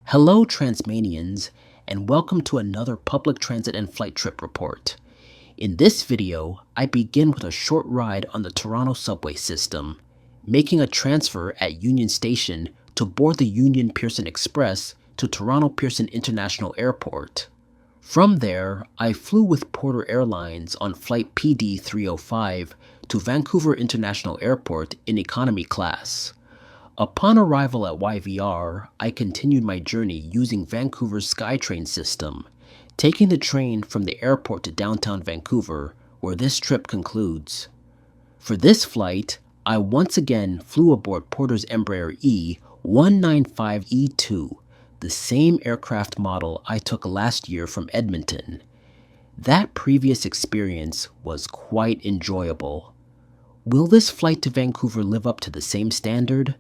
Hello, Transmanians, and welcome to another public transit and flight trip report. In this video, I begin with a short ride on the Toronto subway system, making a transfer at Union Station to board the Union Pearson Express to Toronto Pearson International Airport. From there, I flew with Porter Airlines on flight PD 305 to Vancouver International Airport in economy class. Upon arrival at YVR, I continued my journey using Vancouver's SkyTrain system, taking the train from the airport to downtown Vancouver, where this trip concludes. For this flight, I once again flew aboard Porter's Embraer E195E2, the same aircraft model I took last year from Edmonton. That previous experience was quite enjoyable. Will this flight to Vancouver live up to the same standard?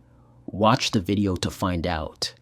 Watch the video to find out.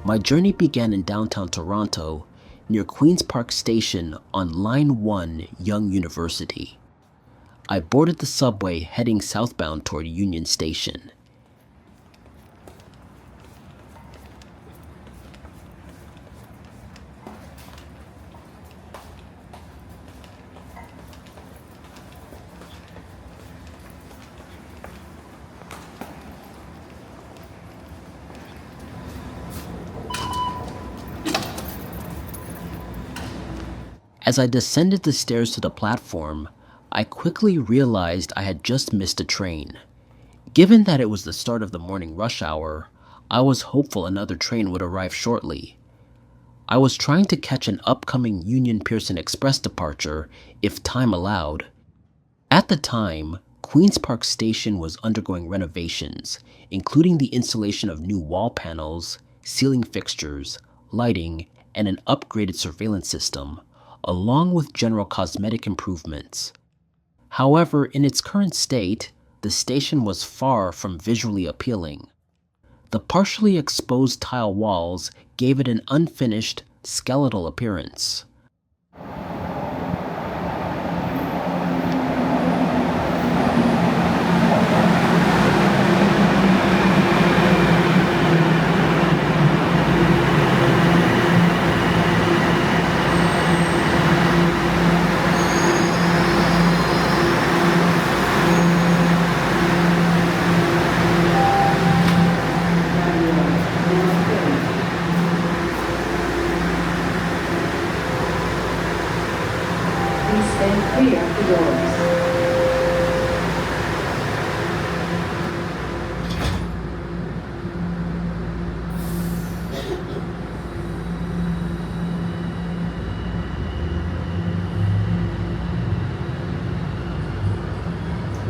My journey began in downtown Toronto, near Queen's Park Station on Line 1, Yonge-University. I boarded the subway heading southbound toward Union Station. As I descended the stairs to the platform, I quickly realized I had just missed a train. Given that it was the start of the morning rush hour, I was hopeful another train would arrive shortly. I was trying to catch an upcoming Union Pearson Express departure if time allowed. At the time, Queen's Park Station was undergoing renovations, including the installation of new wall panels, ceiling fixtures, lighting, and an upgraded surveillance system, along with general cosmetic improvements. However, in its current state, the station was far from visually appealing. The partially exposed tile walls gave it an unfinished, skeletal appearance.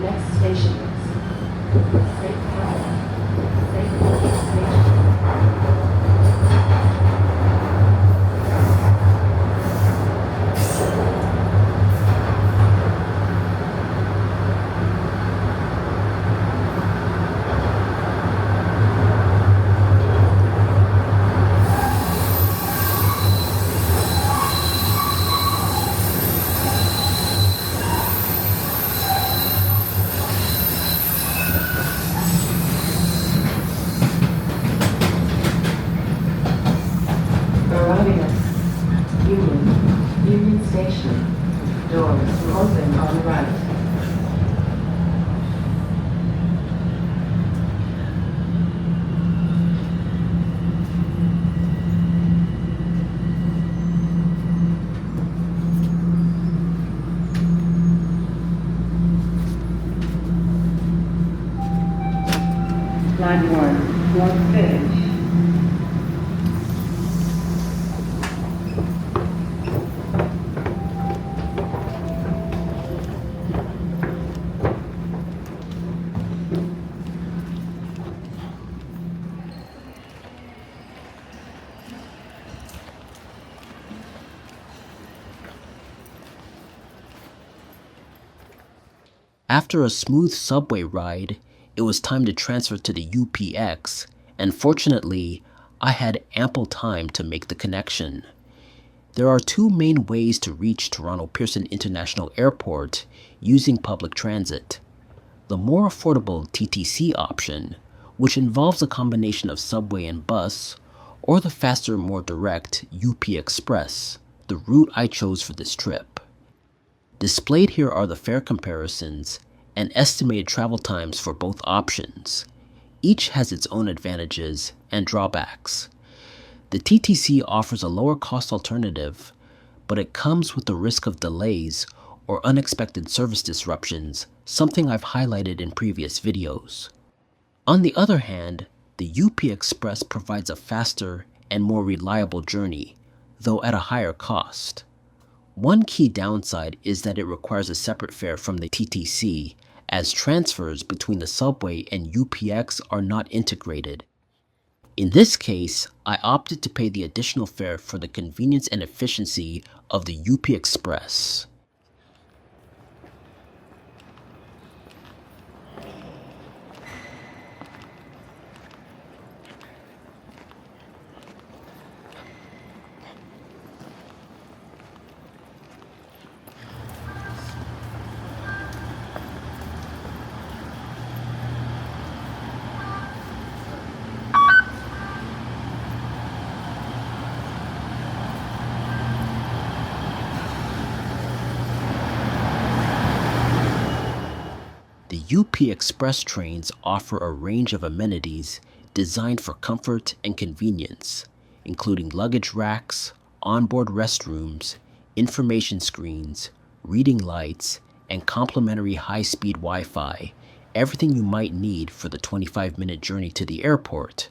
Next station is St. Paul. St. Paul Station. Union Station. Doors open on the right. Line 1, North Finch. After a smooth subway ride, it was time to transfer to the UPX, and fortunately, I had ample time to make the connection. There are two main ways to reach Toronto Pearson International Airport using public transit. The more affordable TTC option, which involves a combination of subway and bus, or the faster, more direct UP Express, the route I chose for this trip. Displayed here are the fare comparisons and estimated travel times for both options. Each has its own advantages and drawbacks. The TTC offers a lower cost alternative, but it comes with the risk of delays or unexpected service disruptions, something I've highlighted in previous videos. On the other hand, the UP Express provides a faster and more reliable journey, though at a higher cost. One key downside is that it requires a separate fare from the TTC, as transfers between the subway and UPX are not integrated. In this case, I opted to pay the additional fare for the convenience and efficiency of the UP Express. The UP Express trains offer a range of amenities designed for comfort and convenience, including luggage racks, onboard restrooms, information screens, reading lights, and complimentary high-speed Wi-Fi, everything you might need for the 25-minute journey to the airport.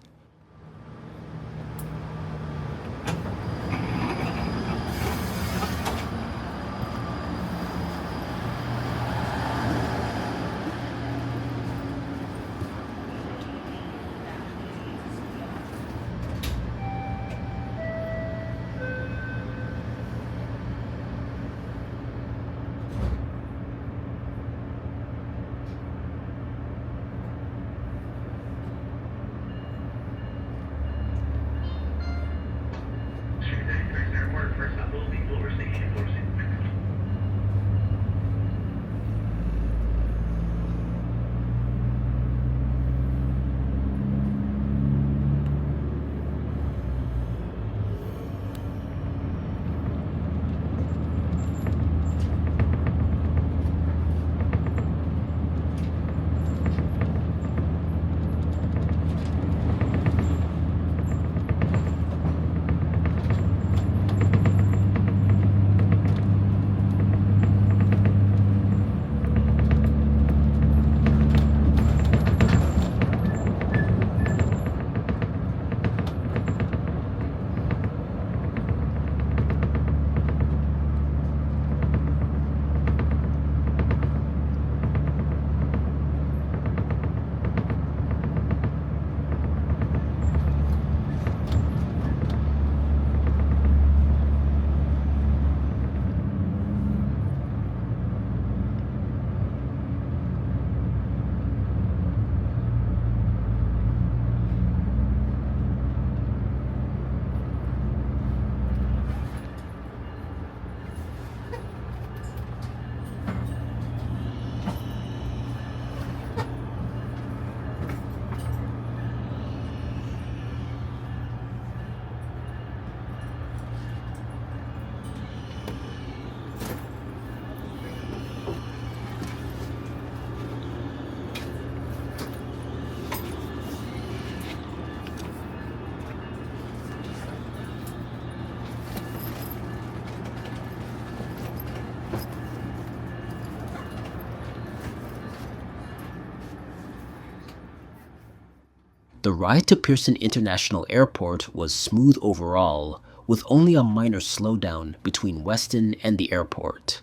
The ride to Pearson International Airport was smooth overall, with only a minor slowdown between Weston and the airport.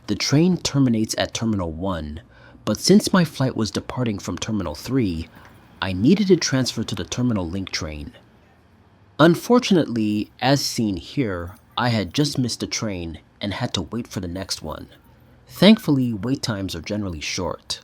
The train terminates at Terminal 1, but since my flight was departing from Terminal 3, I needed to transfer to the Terminal Link train. Unfortunately, as seen here, I had just missed a train and had to wait for the next one. Thankfully, wait times are generally short.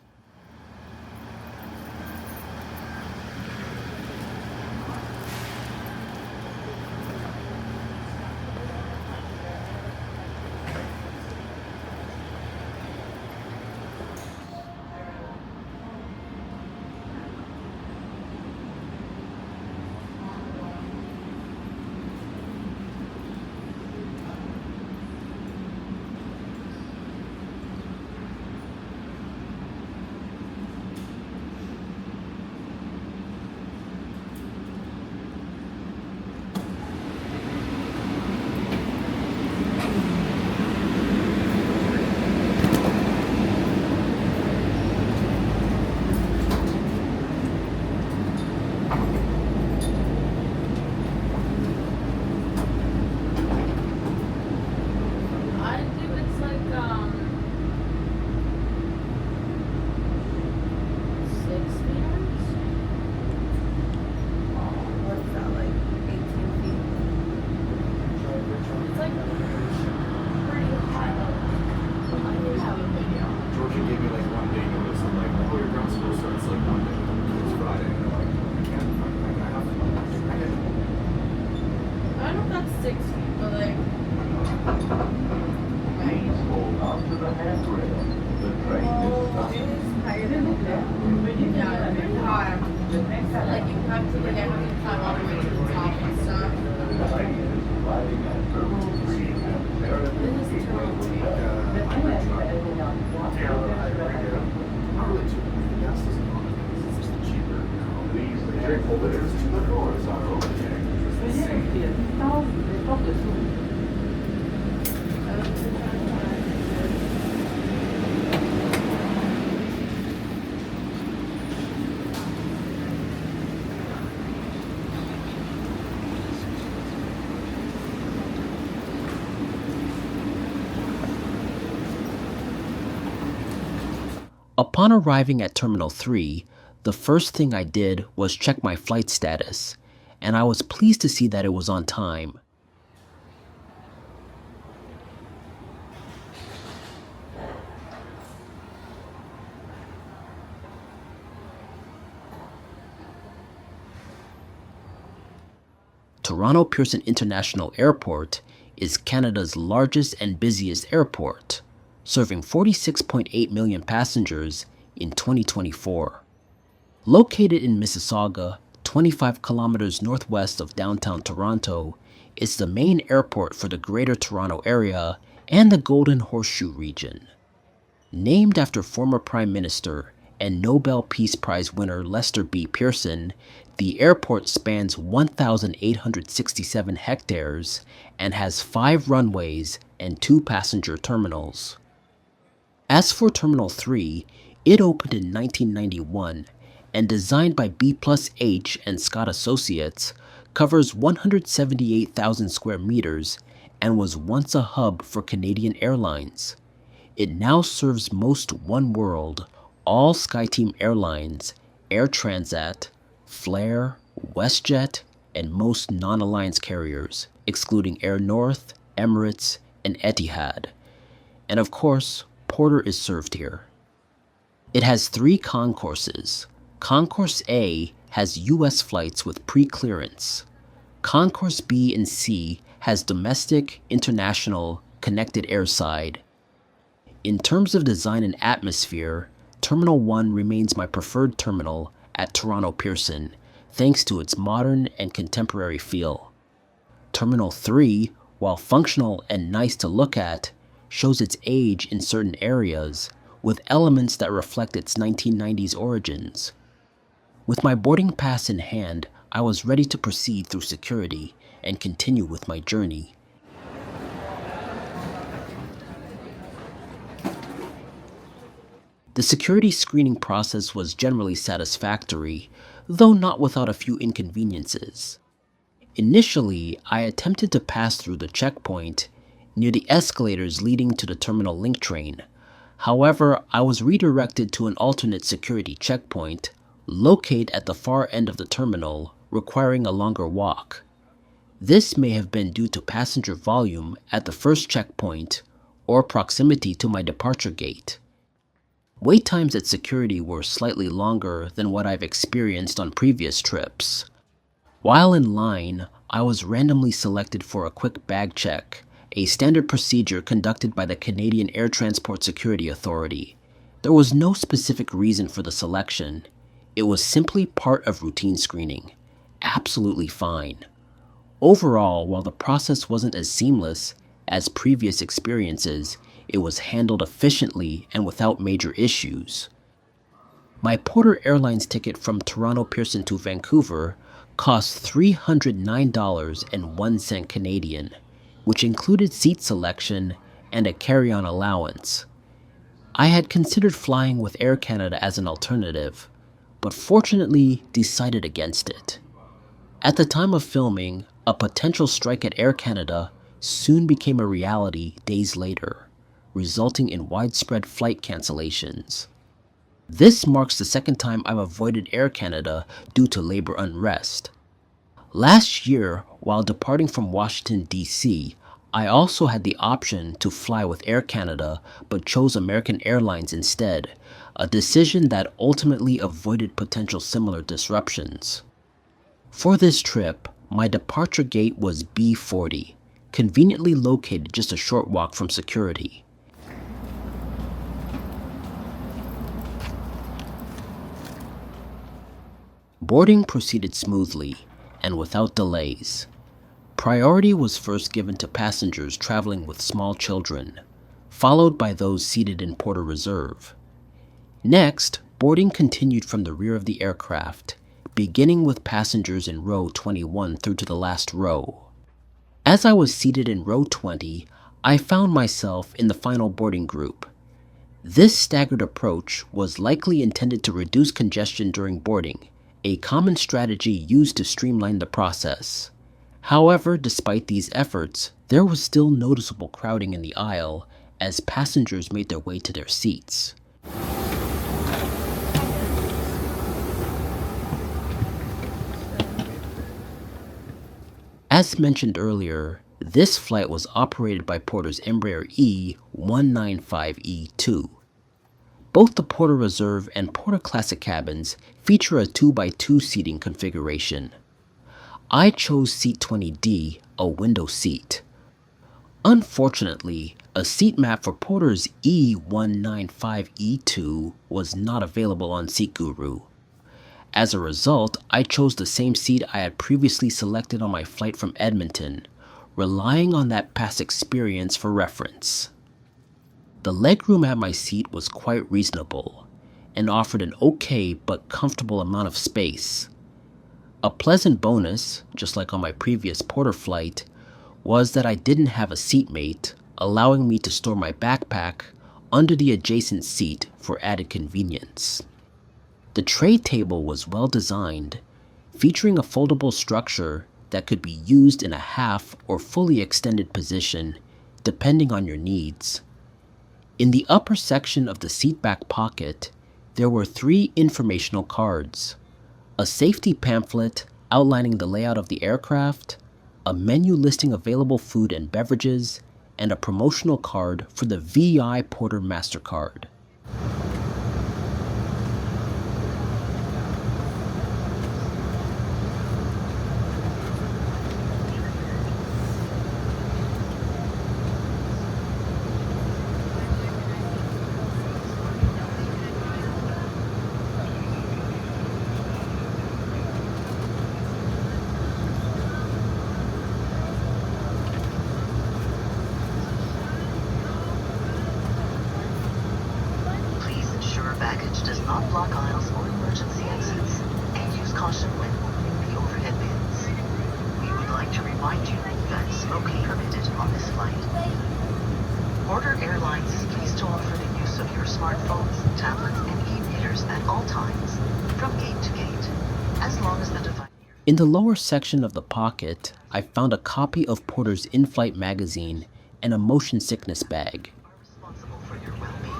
Upon arriving at Terminal 3, the first thing I did was check my flight status, and I was pleased to see that it was on time. Toronto Pearson International Airport is Canada's largest and busiest airport, serving 46.8 million passengers in 2024. Located in Mississauga, 25 kilometers northwest of downtown Toronto, it's the main airport for the Greater Toronto Area and the Golden Horseshoe region. Named after former Prime Minister and Nobel Peace Prize winner Lester B. Pearson, the airport spans 1,867 hectares and has 5 runways and 2 passenger terminals. As for Terminal 3, it opened in 1991 and, designed by B+H and Scott Associates, covers 178,000 square meters and was once a hub for Canadian Airlines. It now serves most oneworld, all SkyTeam airlines, Air Transat, Flair, WestJet, and most non-alliance carriers, excluding Air North, Emirates, and Etihad. And of course, Porter is served here. It has 3 concourses. Concourse A has US flights with pre-clearance. Concourse B and C has domestic, international, connected airside. In terms of design and atmosphere, Terminal 1 remains my preferred terminal at Toronto Pearson, thanks to its modern and contemporary feel. Terminal 3, while functional and nice to look at, shows its age in certain areas, with elements that reflect its 1990s origins. With my boarding pass in hand, I was ready to proceed through security and continue with my journey. The security screening process was generally satisfactory, though not without a few inconveniences. Initially, I attempted to pass through the checkpoint near the escalators leading to the Terminal Link train. However, I was redirected to an alternate security checkpoint located at the far end of the terminal, requiring a longer walk. This may have been due to passenger volume at the first checkpoint or proximity to my departure gate. Wait times at security were slightly longer than what I've experienced on previous trips. While in line, I was randomly selected for a quick bag check, a standard procedure conducted by the Canadian Air Transport Security Authority. There was no specific reason for the selection. It was simply part of routine screening. Absolutely fine. Overall, while the process wasn't as seamless as previous experiences, it was handled efficiently and without major issues. My Porter Airlines ticket from Toronto Pearson to Vancouver cost $309.01 Canadian, which included seat selection and a carry-on allowance. I had considered flying with Air Canada as an alternative, but fortunately decided against it. At the time of filming, a potential strike at Air Canada soon became a reality days later, resulting in widespread flight cancellations. This marks the second time I've avoided Air Canada due to labor unrest. Last year, while departing from Washington, D.C., I also had the option to fly with Air Canada but chose American Airlines instead, a decision that ultimately avoided potential similar disruptions. For this trip, my departure gate was B40, conveniently located just a short walk from security. Boarding proceeded smoothly and without delays. Priority was first given to passengers traveling with small children, followed by those seated in Porter Reserve. Next, boarding continued from the rear of the aircraft, beginning with passengers in row 21 through to the last row. As I was seated in row 20, I found myself in the final boarding group. This staggered approach was likely intended to reduce congestion during boarding, a common strategy used to streamline the process. However, despite these efforts, there was still noticeable crowding in the aisle as passengers made their way to their seats. As mentioned earlier, this flight was operated by Porter's Embraer E195E2. Both the Porter Reserve and Porter Classic cabins feature a 2x2 seating configuration. I chose seat 20D, a window seat. Unfortunately, a seat map for Porter's E195E2 was not available on SeatGuru. As a result, I chose the same seat I had previously selected on my flight from Edmonton, relying on that past experience for reference. The legroom at my seat was quite reasonable and offered an okay but comfortable amount of space. A pleasant bonus, just like on my previous Porter flight, was that I didn't have a seatmate, allowing me to store my backpack under the adjacent seat for added convenience. The tray table was well designed, featuring a foldable structure that could be used in a half or fully extended position, depending on your needs. In the upper section of the seat back pocket, there were 3 informational cards: a safety pamphlet outlining the layout of the aircraft, a menu listing available food and beverages, and a promotional card for the VI Porter MasterCard. not block aisles or emergency exits, and use caution when opening the overhead bins. We would like to remind you that smoking is permitted on this flight. Porter Airlines is pleased to offer the use of your smartphones, tablets, and e-readers at all times, from gate to gate. as long as the device... In the lower section of the pocket, I found a copy of Porter's in-flight magazine and a motion sickness bag. Responsible for your well-being.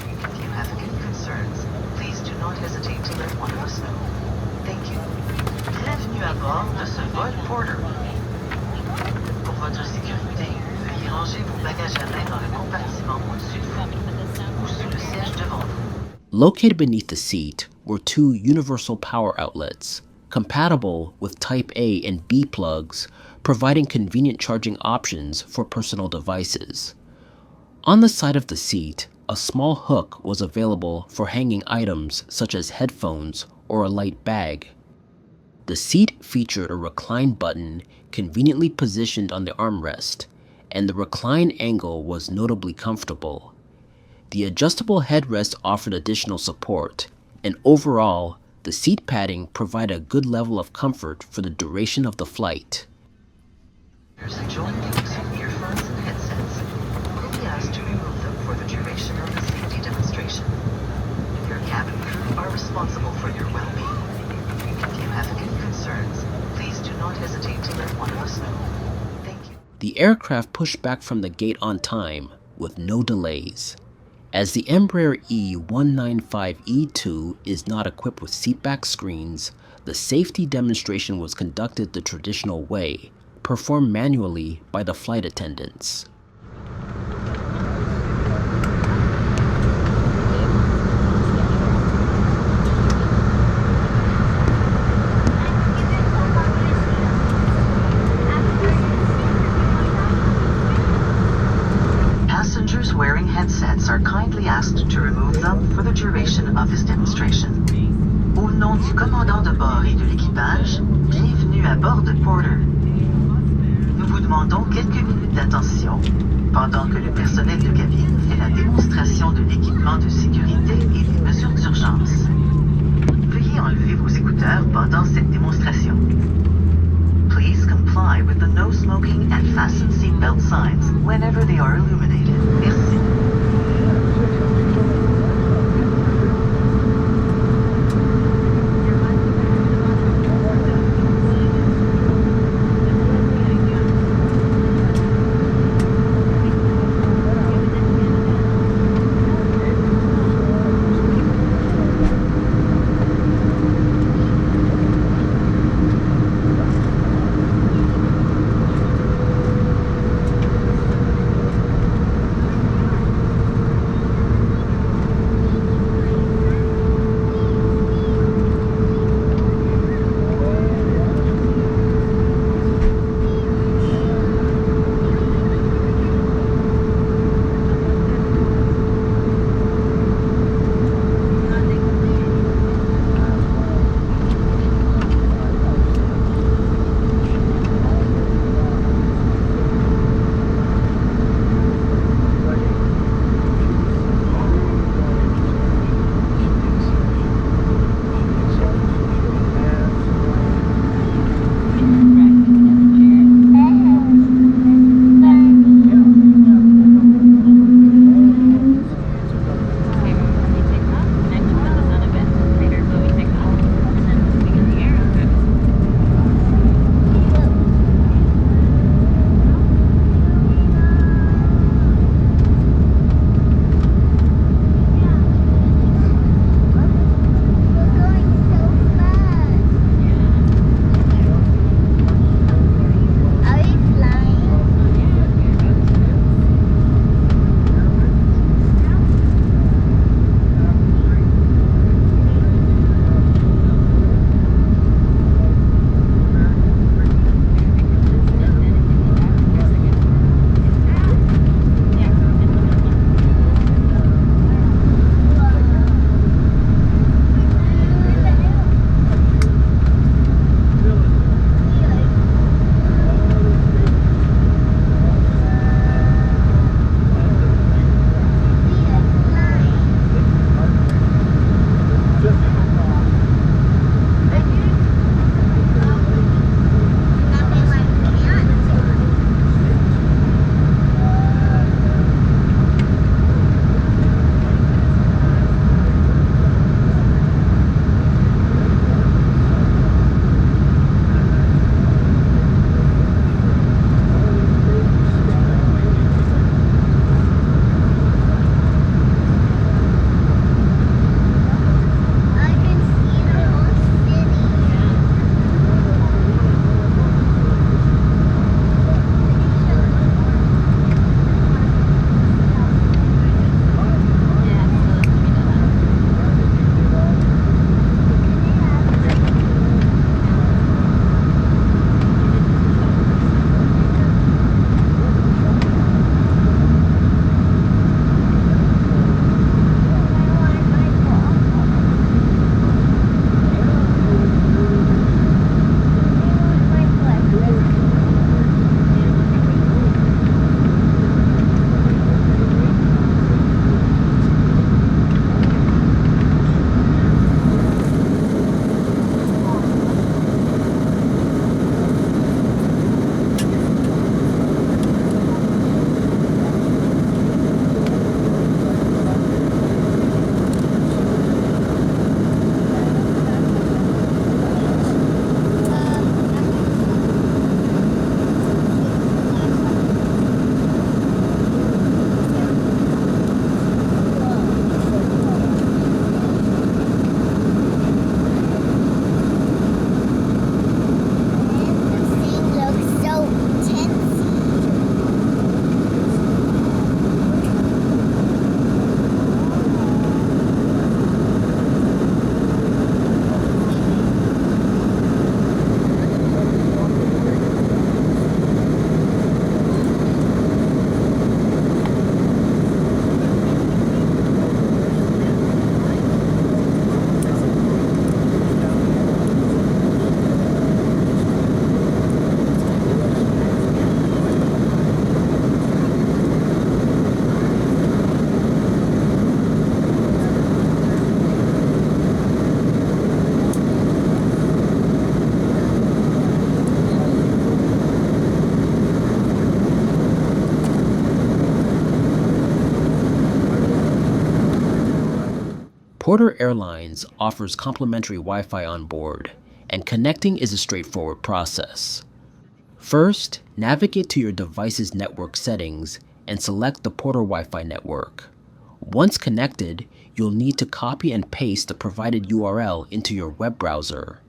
If you have any concerns, please do not hesitate to let one of us know. Thank you. Bienvenue à bord de ce vol Porter. Pour votre sécurité, veuillez ranger vos bagages à main dans le compartiment au-dessus de vous ou sous le siège devant vous. Located beneath the seat were two universal power outlets, compatible with Type A and B plugs, providing convenient charging options for personal devices. On the side of the seat, a small hook was available for hanging items such as headphones or a light bag. The seat featured a recline button conveniently positioned on the armrest, and the recline angle was notably comfortable. The adjustable headrest offered additional support, and overall, the seat padding provided a good level of comfort for the duration of the flight. Enjoying the use of earphones and headsets, will be asked to remove them for the duration of the safety demonstration. Your cabin crew are responsible for your well-being. If you have any concerns, please do not hesitate to let one of us know. Thank you. The aircraft pushed back from the gate on time, with no delays. As the Embraer E195-E2 is not equipped with seatback screens, the safety demonstration was conducted the traditional way, performed manually by the flight attendants. Passengers wearing headsets are kindly asked to remove them for the duration of this demonstration. Au nom du commandant de bord et de l'équipage, bienvenue à bord de Porter. Nous vous demandons quelques minutes d'attention pendant que le personnel de cabine fait la démonstration de l'équipement de sécurité et des mesures d'urgence. Veuillez enlever vos écouteurs pendant cette démonstration. Please comply with the no smoking and fasten seatbelt signs whenever they are illuminated. Merci. Porter Airlines offers complimentary Wi-Fi on board, and connecting is a straightforward process. First, navigate to your device's network settings and select the Porter Wi-Fi network. Once connected, you'll need to copy and paste the provided URL into your web browser.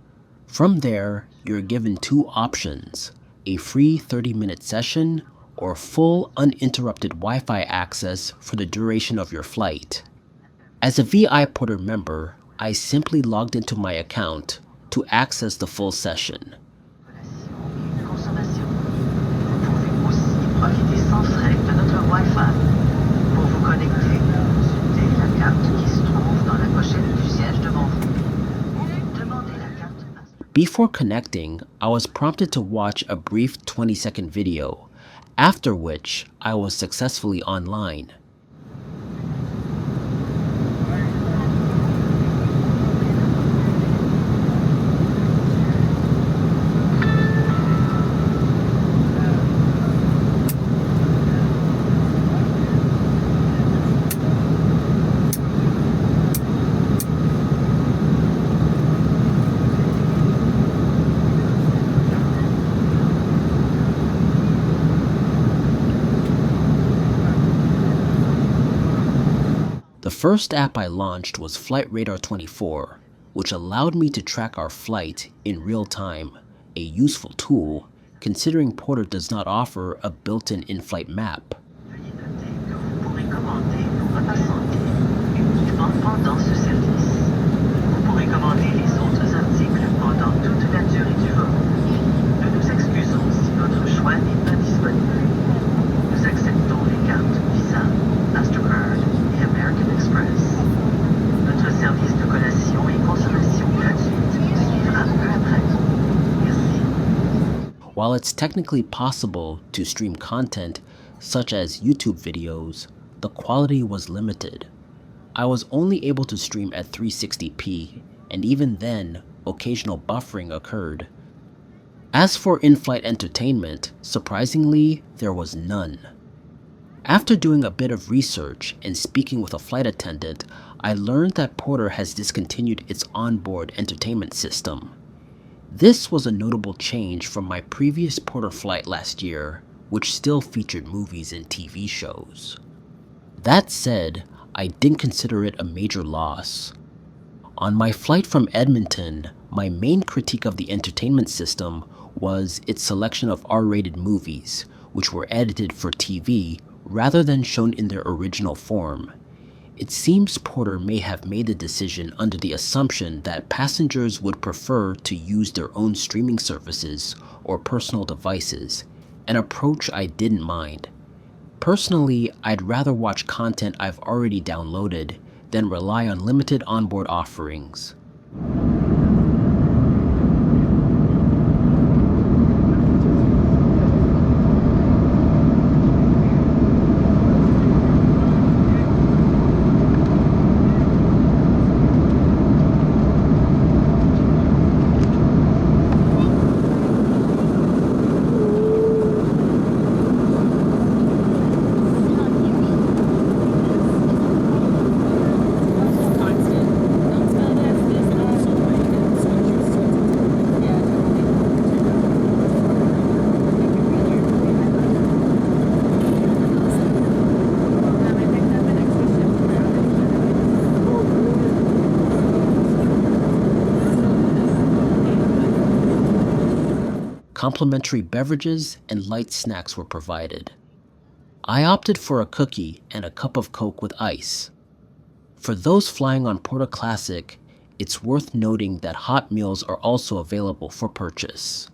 From there, you're given two options: a free 30-minute session or full uninterrupted Wi-Fi access for the duration of your flight. As a VI Porter member, I simply logged into my account to access the full session. Consommation. Vous pouvez aussi profiter sans frais de notre Wi-Fi. Pour vous connecter, consultez la carte qui se trouve dans la pochette du siège devant vous. Demandez la carte Master. Before connecting, I was prompted to watch a brief 20-second video, after which I was successfully online. The first app I launched was Flight Radar 24, which allowed me to track our flight in real time, a useful tool considering Porter does not offer a built-in in-flight map. Veuillez noter que vous pourrez commander vos repas santé uniquement pendant ce service. Vous pourrez commander les autres articles pendant toute la durée du vol. Nous nous excusons si votre choix n'est pas disponible. Nous acceptons les cartes Visa, Mastercard et American Express. Notre service de collation et consommation gratuite suivra peu après. Merci. While it's technically possible to stream content such as YouTube videos, the quality was limited. I was only able to stream at 360p, and even then, occasional buffering occurred. As for in-flight entertainment, surprisingly, there was none. After doing a bit of research and speaking with a flight attendant, I learned that Porter has discontinued its onboard entertainment system. This was a notable change from my previous Porter flight last year, which still featured movies and TV shows. That said, I didn't consider it a major loss. On my flight from Edmonton, my main critique of the entertainment system was its selection of R-rated movies, which were edited for TV rather than shown in their original form. It seems Porter may have made the decision under the assumption that passengers would prefer to use their own streaming services or personal devices, an approach I didn't mind. Personally, I'd rather watch content I've already downloaded than rely on limited onboard offerings. Complimentary beverages and light snacks were provided. I opted for a cookie and a cup of Coke with ice. For those flying on Porter Classic, it's worth noting that hot meals are also available for purchase.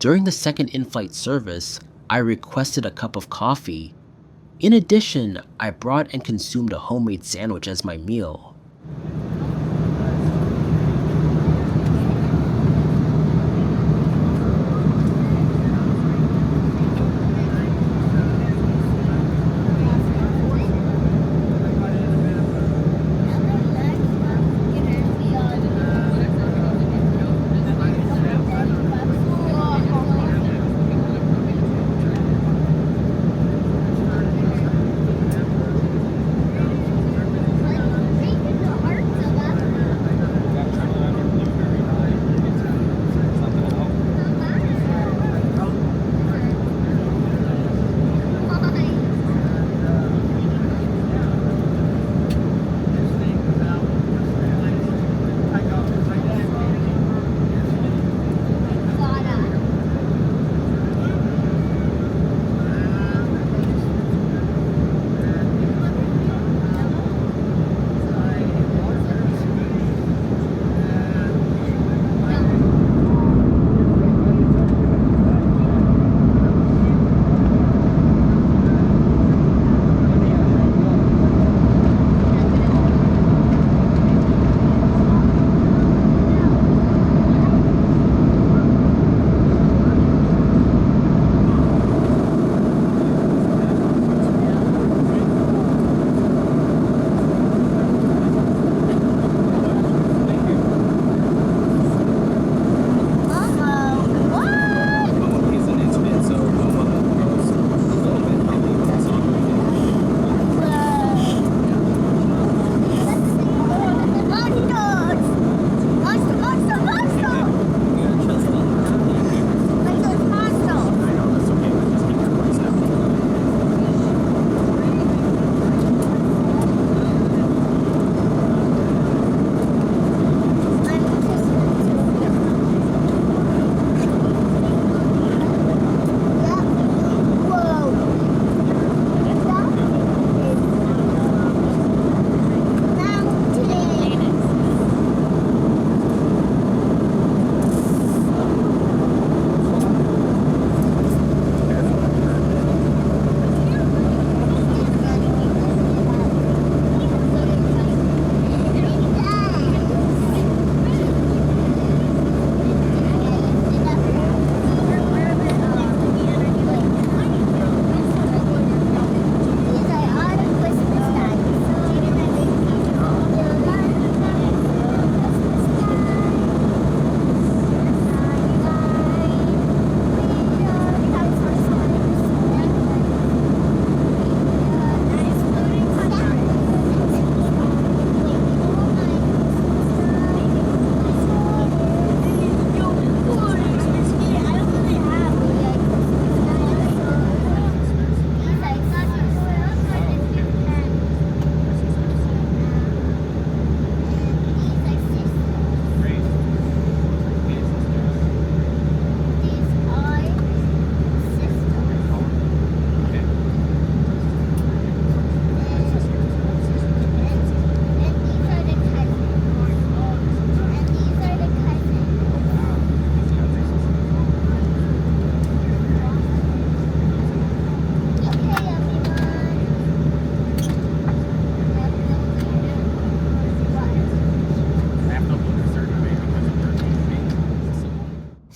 During the second in-flight service, I requested a cup of coffee. In addition, I brought and consumed a homemade sandwich as my meal.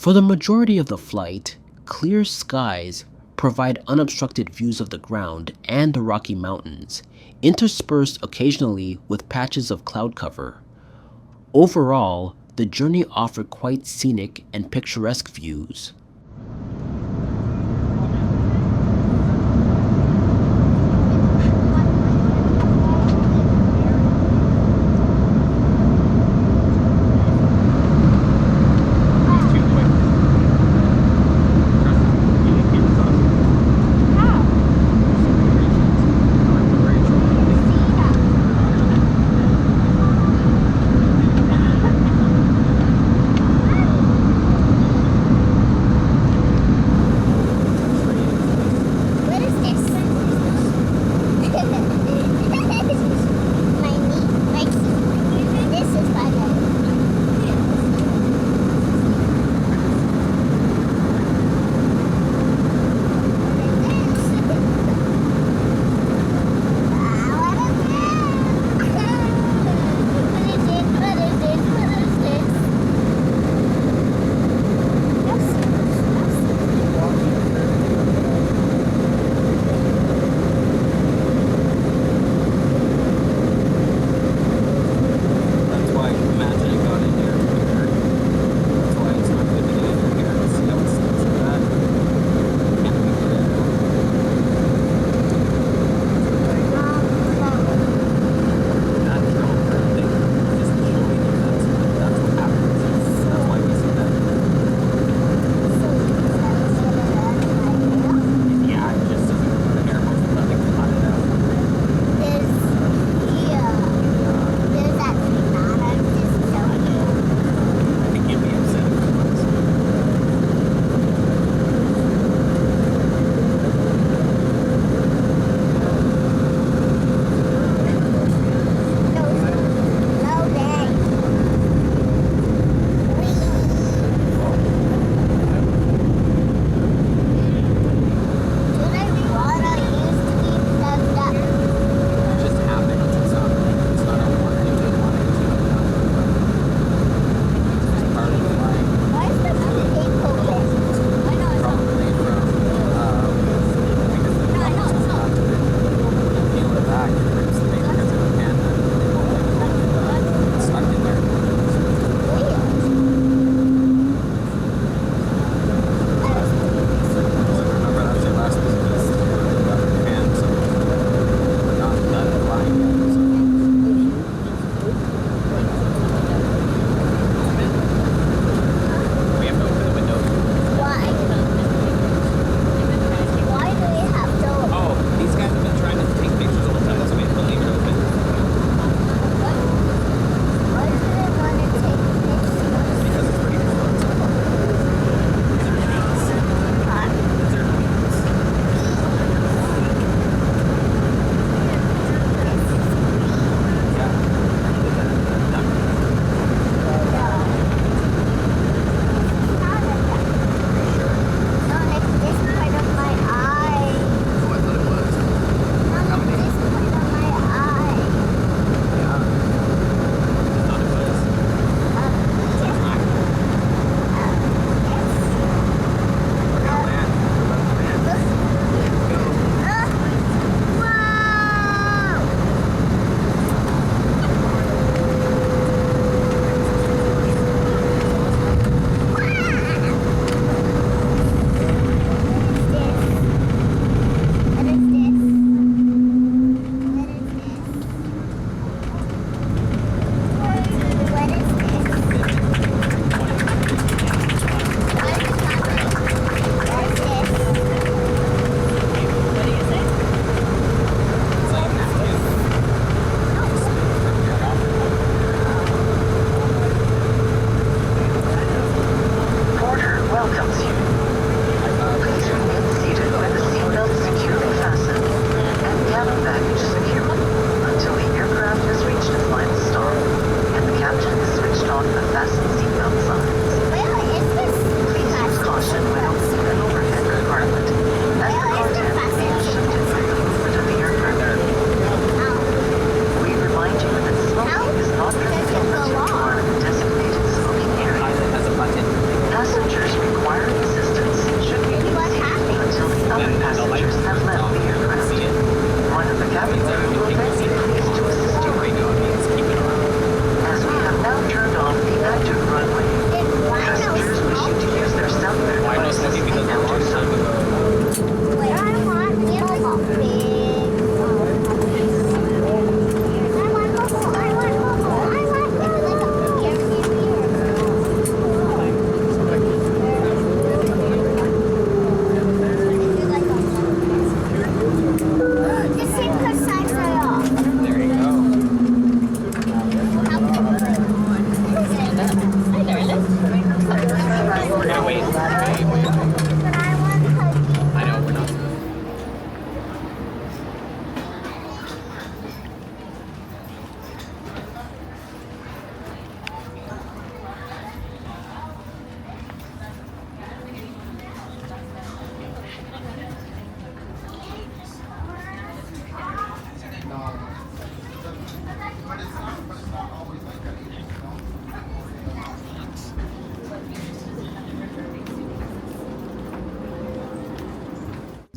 For the majority of the flight, clear skies provide unobstructed views of the ground and the Rocky Mountains, interspersed occasionally with patches of cloud cover. Overall, the journey offered quite scenic and picturesque views.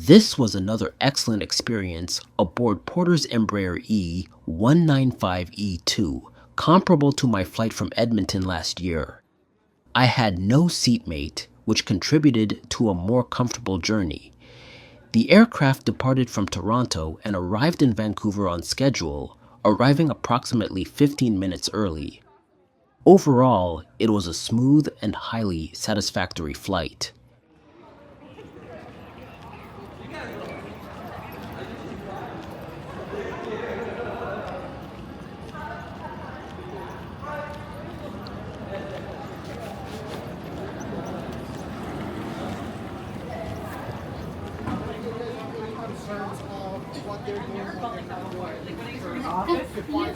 This was another excellent experience aboard Porter's Embraer E195E2, comparable to my flight from Edmonton last year. I had no seatmate, which contributed to a more comfortable journey. The aircraft departed from Toronto and arrived in Vancouver on schedule, arriving approximately 15 minutes early. Overall, it was a smooth and highly satisfactory flight.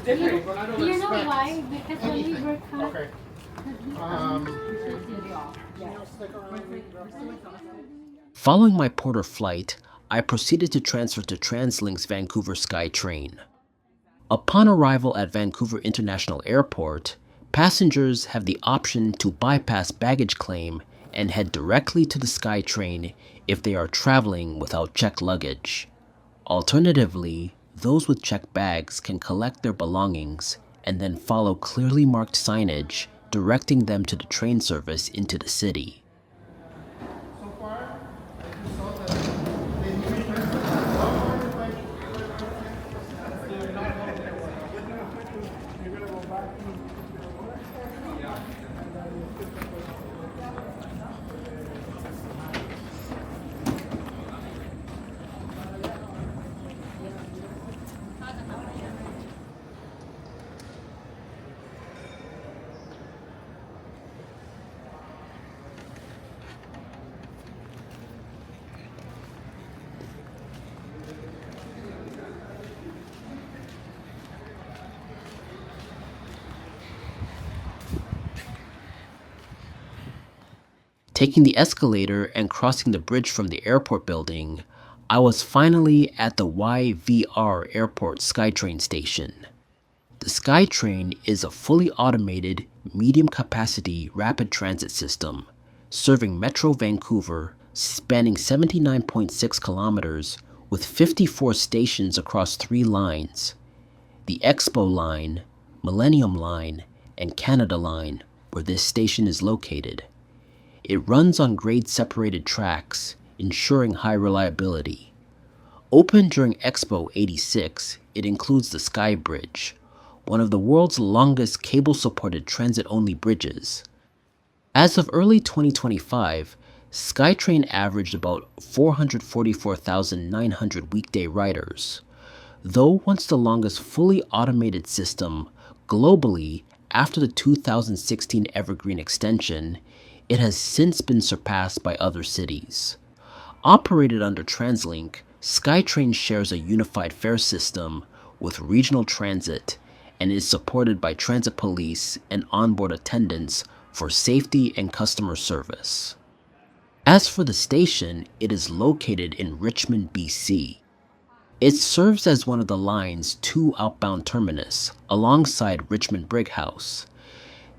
Do you know why? Because when we were cut. Okay. Following my Porter flight, I proceeded to transfer to TransLink's Vancouver SkyTrain. Upon arrival at Vancouver International Airport, passengers have the option to bypass baggage claim and head directly to the SkyTrain if they are traveling without checked luggage. Alternatively, those with checked bags can collect their belongings and then follow clearly marked signage directing them to the train service into the city. So far, I just saw that the Union Pearson Taking the escalator and crossing the bridge from the airport building, I was finally at the YVR Airport SkyTrain station. The SkyTrain is a fully automated, medium-capacity rapid transit system serving Metro Vancouver, spanning 79.6 kilometers with 54 stations across 3 lines: the Expo Line, Millennium Line, and Canada Line, where this station is located. It runs on grade-separated tracks, ensuring high reliability. Opened during Expo 86, it includes the Sky Bridge, one of the world's longest cable-supported transit-only bridges. As of early 2025, SkyTrain averaged about 444,900 weekday riders. Though once the longest fully automated system globally after the 2016 Evergreen extension, it has since been surpassed by other cities. Operated under TransLink, SkyTrain shares a unified fare system with regional transit and is supported by transit police and onboard attendants for safety and customer service. As for the station, it is located in Richmond, BC. It serves as one of the line's 2 outbound terminus alongside Richmond Brighouse.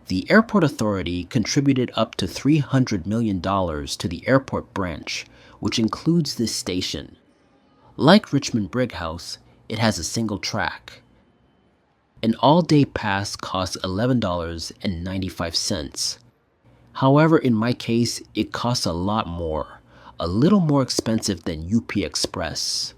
The Airport Authority contributed up to $300 million to the airport branch, which includes this station. Like Richmond Brighouse, it has a single track. An all-day pass costs $11.95. However, in my case, it costs a lot more, a little more expensive than UP Express.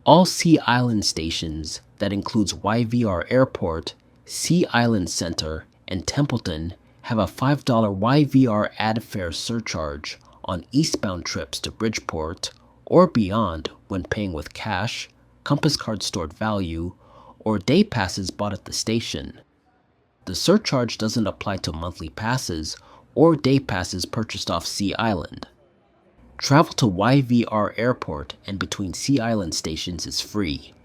All Sea Island stations, that includes YVR Airport, Sea Island Center, and Templeton, have a $5 YVR ad fare surcharge on eastbound trips to Bridgeport or beyond when paying with cash, Compass Card stored value, or day passes bought at the station. The surcharge doesn't apply to monthly passes or day passes purchased off Sea Island. Travel to YVR Airport and between Sea Island stations is free.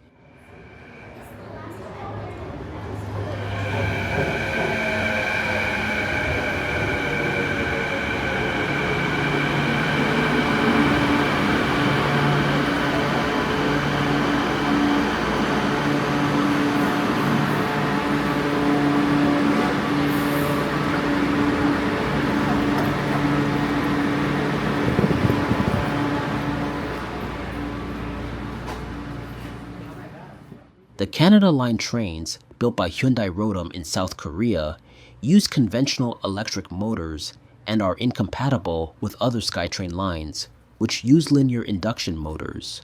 The Canada Line trains, built by Hyundai Rotem in South Korea, use conventional electric motors and are incompatible with other SkyTrain lines, which use linear induction motors.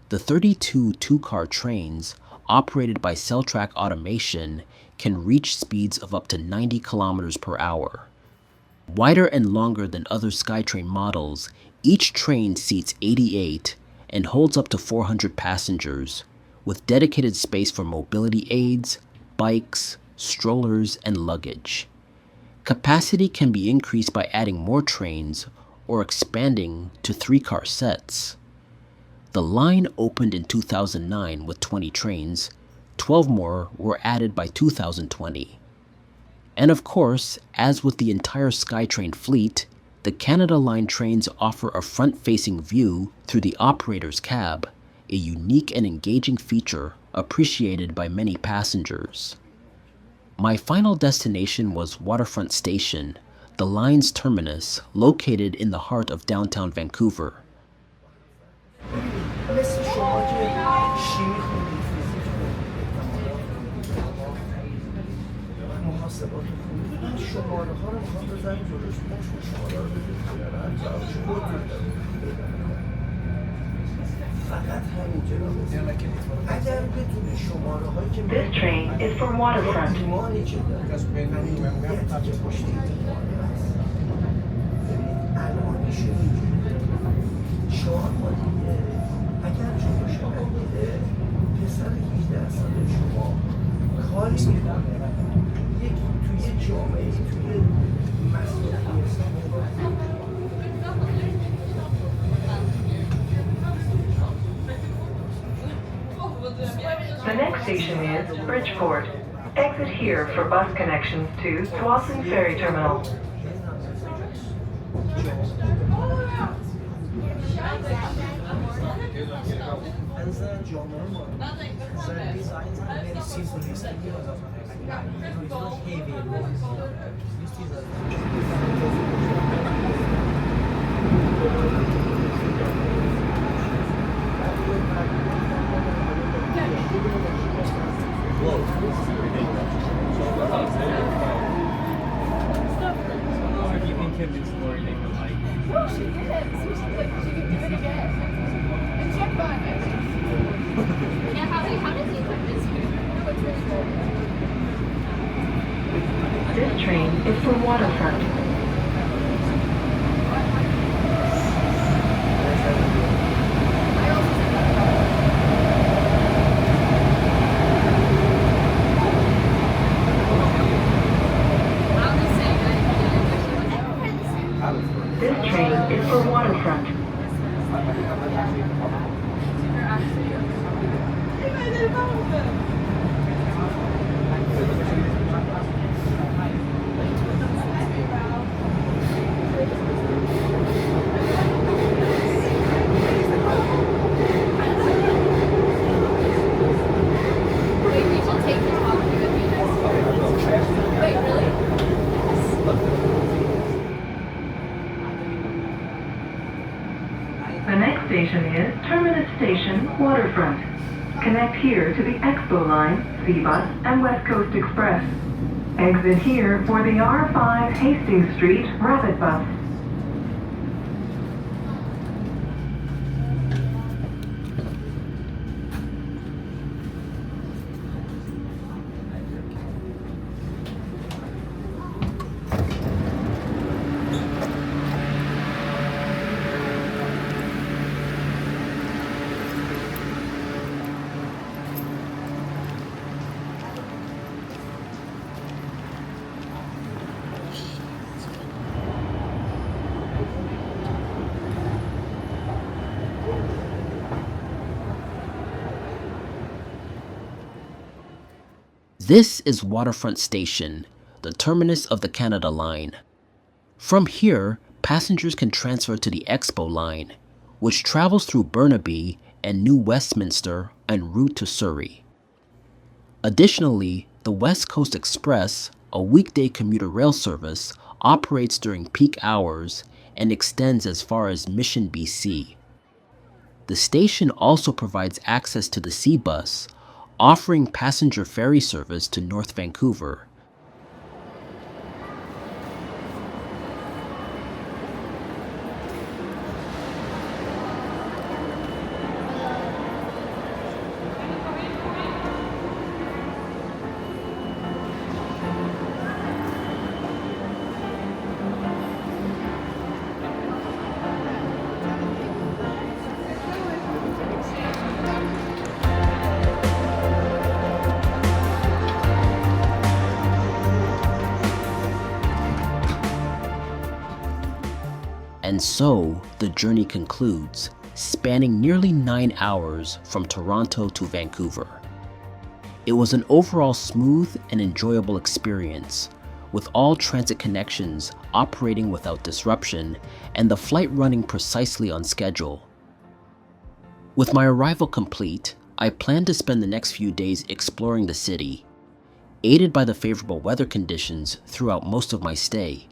The 32 two-car trains, operated by Celltrack Automation, can reach speeds of up to 90 kilometers per hour. Wider and longer than other SkyTrain models, each train seats 88 and holds up to 400 passengers, with dedicated space for mobility aids, bikes, strollers, and luggage. Capacity can be increased by adding more trains or expanding to 3-car sets. The line opened in 2009 with 20 trains. 12 more were added by 2020. And of course, as with the entire SkyTrain fleet, the Canada Line trains offer a front-facing view through the operator's cab, a unique and engaging feature appreciated by many passengers. My final destination was Waterfront Station, the line's terminus, located in the heart of downtown Vancouver. مثل شما که شیمی خوندید، فیزیک خوندید، محاسبات خوندید، این شماره ها رو میخوام بزنید جلوش، اون شماره رو بدید کاملا جوابش فقط همین جناب اگر بتونه شماره هایی که This train is for Waterfront. ایمانی که داره امنیتی که پشت این ایمانه هست ببینید الانش شما ما دیگه اگر شما شنیده پسر 18 ساله شما کاری میکنه توی جامعه توی مسئولیت The next station is Bridgeport. Exit here for bus connections to Swanson Ferry Terminal. This train is for Waterfront. This train is for Waterfront. The next station is Terminus Station, Waterfront. Connect here to the Expo Line, C-Bus, and West Coast Express. Exit here for the R5 Hastings Street Rapid Bus. This is Waterfront Station, the terminus of the Canada Line. From here, passengers can transfer to the Expo Line, which travels through Burnaby and New Westminster en route to Surrey. Additionally, the West Coast Express, a weekday commuter rail service, operates during peak hours and extends as far as Mission, BC. The station also provides access to the C-Bus, offering passenger ferry service to North Vancouver. And so, the journey concludes, spanning nearly 9 hours from Toronto to Vancouver. It was an overall smooth and enjoyable experience, with all transit connections operating without disruption and the flight running precisely on schedule. With my arrival complete, I plan to spend the next few days exploring the city. Aided by the favorable weather conditions throughout most of my stay,